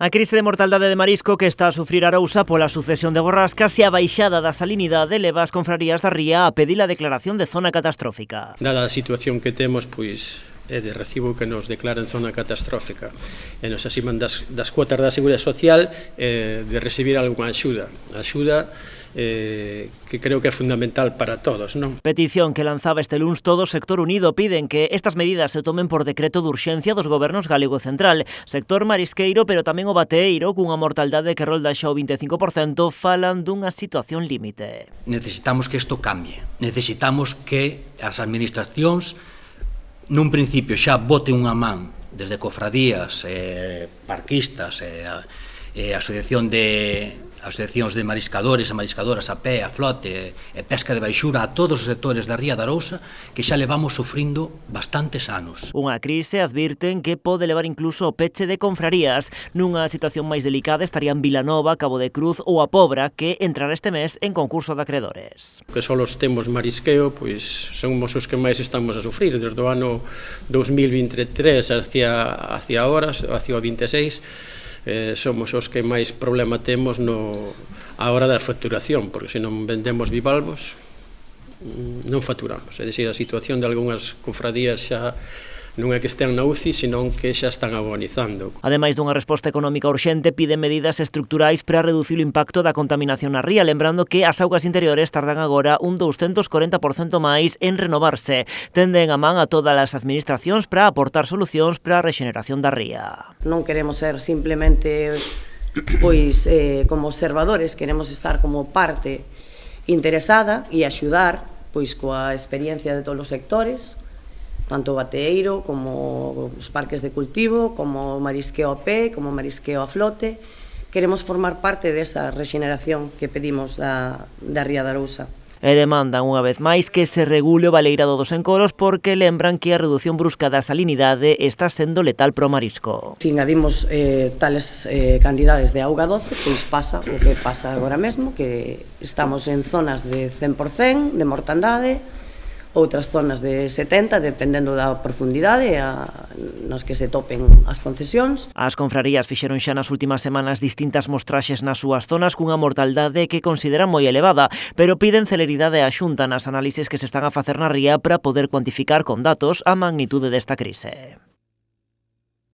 A crise de mortaldade de marisco que está a sufrir Arousa pola sucesión de borrascas e a baixada da salinidade leva as confrarías da ría a pedir a declaración de zona catastrófica. Dada a situación que temos, pois é de recibo que nos declaren zona catastrófica e nos asiman das cuotas da Seguridade Social de recibir algunha axuda que creo que é fundamental para todos, non? Petición que lanzaba este luns todo o sector unido. Piden que estas medidas se tomen por decreto de urxencia dos gobernos galego e central, sector marisqueiro, pero tamén o bateeiro, cunha mortaldade que rolda xa o 25%, falan dunha situación límite. Necesitamos que isto cambie, necesitamos que as administracións nun principio xa boten unha man desde cofradías, parquistas, asociacións de mariscadores e mariscadoras a pé, a flote e pesca de baixura, a todos os sectores da ría da Arousa que xa levamos sufrindo bastantes anos. Unha crise, advirten, que pode levar incluso ao peche de confrarías. Nunha situación máis delicada estarían Vilanova, Cabo de Cruz ou a Pobra, que entrará este mes en concurso de acreedores. Que só os temos marisqueo, pois somos os que máis estamos a sufrir desde o ano 2023 hacia ahora, hacia o 26. Somos os que máis problema temos a hora da facturación, porque se non vendemos bivalvos non facturamos. É dicir, a situación de algunhas cofradías xa non é que estean na UCI, senón que xa están agonizando. Ademais dunha resposta económica urxente, piden medidas estructurais para reducir o impacto da contaminación na ría, lembrando que as augas interiores tardan agora un 240% máis en renovarse. Tenden a man a todas as administracións para aportar solucións para a rexeneración da ría. Non queremos ser simplemente como observadores, queremos estar como parte interesada e axudar coa experiencia de todos os sectores, tanto o bateeiro, como os parques de cultivo, como o marisqueo a pé, como o marisqueo a flote. Queremos formar parte desa rexeneración que pedimos da ría da Arousa. E demandan unha vez máis que se regule o baleirado dos encoros porque lembran que a reducción brusca da salinidade está sendo letal pro marisco. Se engadimos tales cantidades de auga doce, pois pasa o que pasa agora mesmo, que estamos en zonas de 100% de mortandade, outras zonas de 70, dependendo da profundidade nas que se topen as concesións. As confrarías fixeron xa nas últimas semanas distintas mostraxes nas súas zonas cunha mortaldade que consideran moi elevada, pero piden celeridade á Xunta nas análises que se están a facer na ría para poder cuantificar con datos a magnitude desta crise.